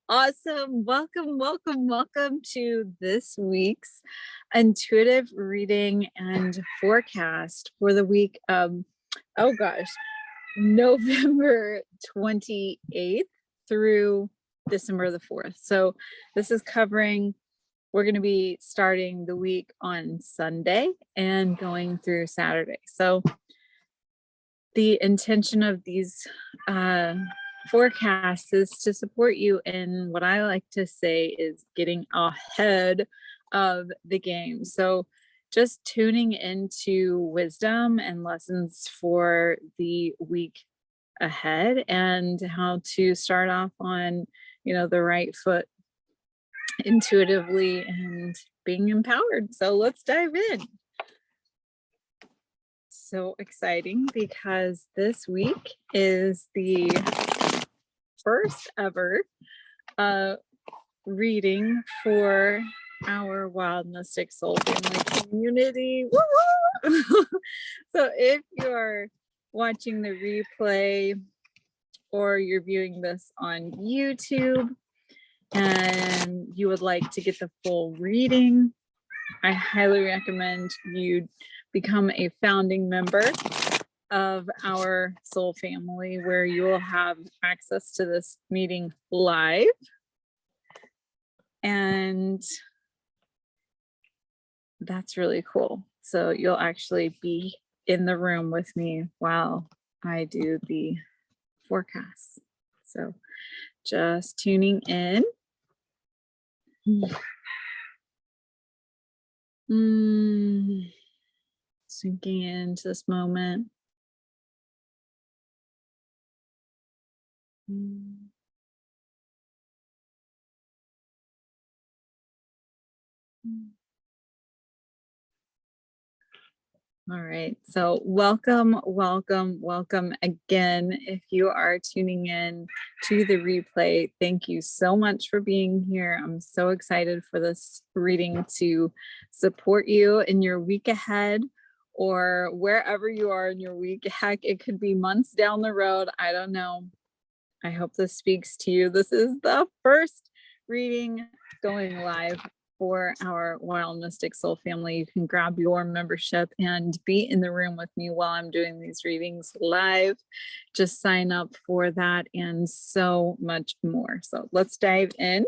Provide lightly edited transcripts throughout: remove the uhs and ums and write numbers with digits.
Awesome. Welcome, welcome, welcome to this week's intuitive reading and forecast for the week of, oh gosh, November 28th through December the 4th. So this is covering, we're going to be starting the week on Sunday and going through Saturday. So the intention of these forecasts is to support you in what I like to say is getting ahead of the game. So just tuning into wisdom and lessons for the week ahead and how to start off on, the right foot intuitively and being empowered. So let's dive in. So exciting because this week is the first ever reading for our Wild Mystic Soul Family community. Woo-hoo! So if you're watching the replay or you're viewing this on YouTube and you would like to get the full reading, I highly recommend you become a founding member of our soul family, where you will have access to this meeting live. And that's really cool. So you'll actually be in the room with me while I do the forecast. So just tuning in. Sinking into this moment. All right, so welcome again. If you are tuning in to the replay, thank you so much for being here. I'm so excited for this reading to support you in your week ahead or wherever you are in your week. Heck, it could be months down the road. I don't know. I hope this speaks to you. This is the first reading going live for our Wild Mystic Soul family. You can grab your membership and be in the room with me while I'm doing these readings live. Just sign up for that and so much more. So let's dive in.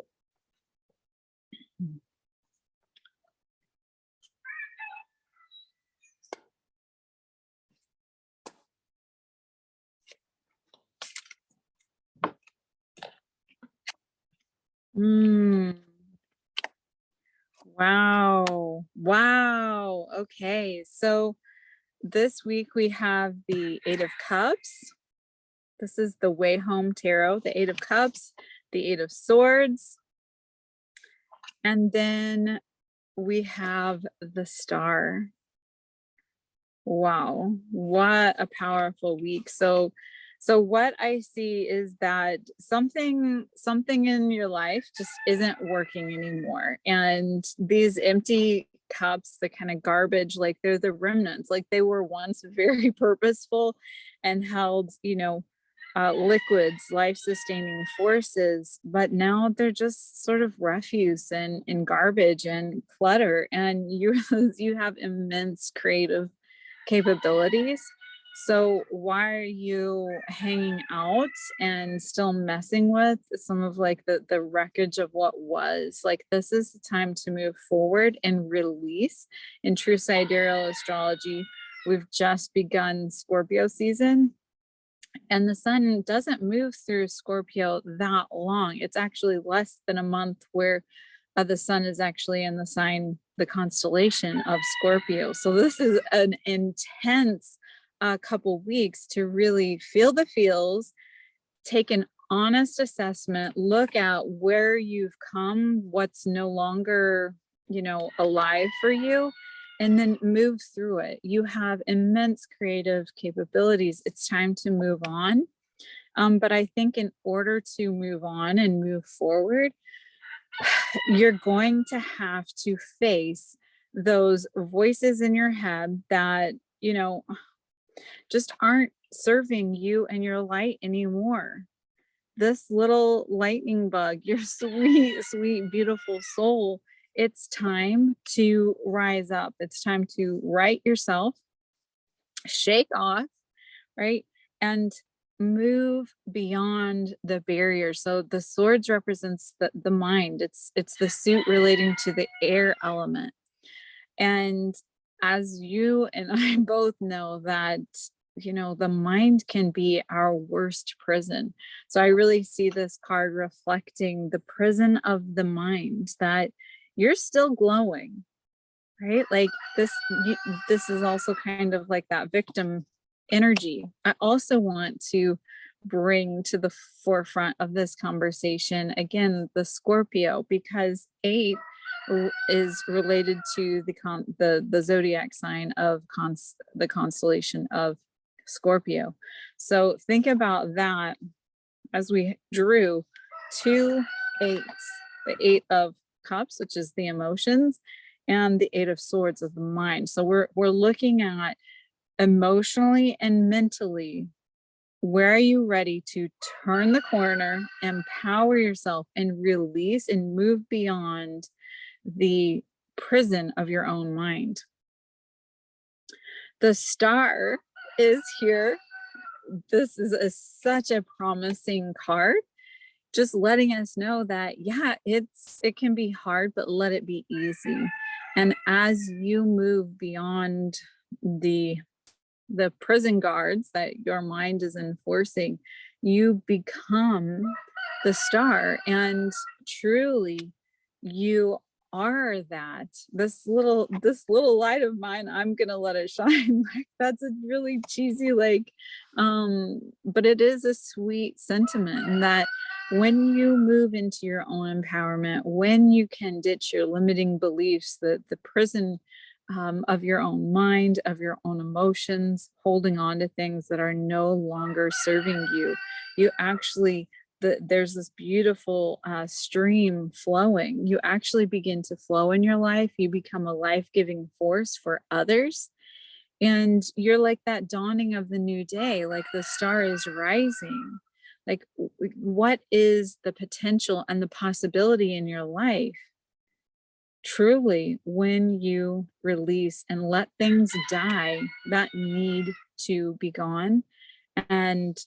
Wow. Okay, so this week we have the Eight of Cups. This is the Way Home Tarot, the Eight of Cups, the Eight of Swords. And then we have the Star. Wow, what a powerful week. So what I see is that something in your life just isn't working anymore. And these empty cups, the kind of garbage, like they're the remnants, like they were once very purposeful and held, liquids, life-sustaining forces, but now they're just sort of refuse and garbage and clutter. And you have immense creative capabilities. So why are you hanging out and still messing with some of like the wreckage of what was? Like, this is the time to move forward and release. In true sidereal astrology, we've just begun Scorpio season, and the sun doesn't move through Scorpio that long. It's actually less than a month where the sun is actually in the sign, the constellation of Scorpio. So this is an intense couple weeks to really feel the feels, take an honest assessment, look at where you've come, what's no longer, alive for you, and then move through it. You have immense creative capabilities. It's time to move on. But I think in order to move on and move forward, you're going to have to face those voices in your head that, just aren't serving you and your light anymore. this little lightning bug, your sweet, sweet, beautiful soul, it's time to rise up. It's time to right yourself, shake off, right? And move beyond the barrier. So the swords represents the mind. It's the suit relating to the air element. And as you and I both know that, the mind can be our worst prison. So I really see this card reflecting the prison of the mind, that you're still glowing, right? Like this is also kind of like that victim energy. I also want to bring to the forefront of this conversation again the Scorpio, because 8 is related to the zodiac sign of the constellation of Scorpio. So think about that as we drew 2 8s, the 8 of Cups, which is the emotions, and the 8 of Swords of the mind. So we're looking at emotionally and mentally, where are you ready to turn the corner, empower yourself, and release and move beyond the prison of your own mind? The Star is here. This is such a promising card, just letting us know that, yeah, it can be hard, but let it be easy. And as you move beyond the prison guards that your mind is enforcing, you become the Star, and truly you are that. This little light of mine, I'm gonna let it shine. Like, that's a really cheesy, like, but it is a sweet sentiment, and that when you move into your own empowerment, when you can ditch your limiting beliefs, the prison of your own mind, of your own emotions, holding on to things that are no longer serving you, you actually, there's this beautiful stream flowing. You actually begin to flow in your life. You become a life-giving force for others. And you're like that dawning of the new day, like the star is rising. Like, what is the potential and the possibility in your life? Truly, when you release and let things die that need to be gone, and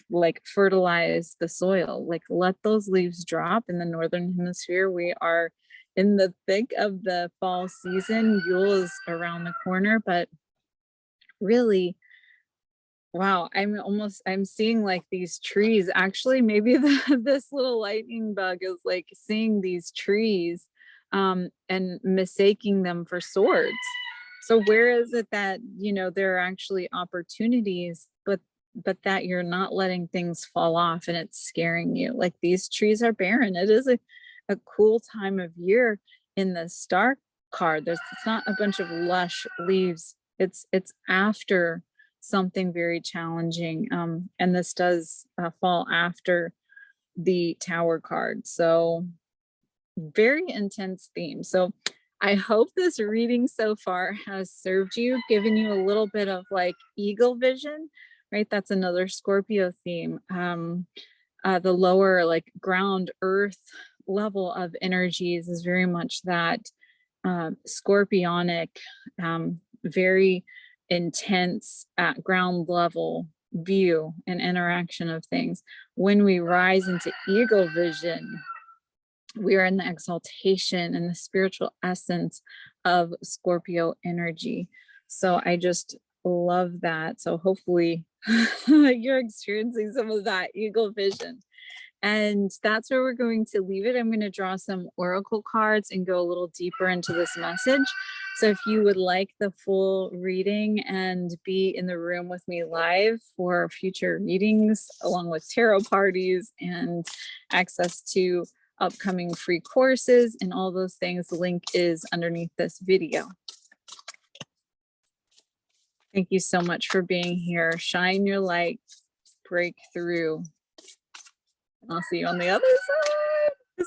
like fertilize the soil, like let those leaves drop. In the northern hemisphere, we are in the thick of the fall season. Yule is around the corner, but really, wow, I'm seeing like these trees. Actually, maybe this little lightning bug is like seeing these trees and mistaking them for swords. So where is it that, there are actually opportunities, but that you're not letting things fall off and it's scaring you? Like, these trees are barren. It is a cool time of year in the Star card. It's not a bunch of lush leaves. It's after something very challenging. And this does fall after the Tower card. So very intense theme. So I hope this reading so far has served you, given you a little bit of like eagle vision, right? That's another Scorpio theme. The lower, like, ground earth level of energies is very much that scorpionic, very intense at ground level view and interaction of things. When we rise into eagle vision, we are in the exaltation and the spiritual essence of Scorpio energy. So I just love that. So hopefully you're experiencing some of that eagle vision. And that's where we're going to leave it. I'm going to draw some oracle cards and go a little deeper into this message. So if you would like the full reading and be in the room with me live for future readings, along with tarot parties and access to upcoming free courses and all those things, the link is underneath this video. Thank you so much for being here. Shine your light, break through. I'll see you on the other side.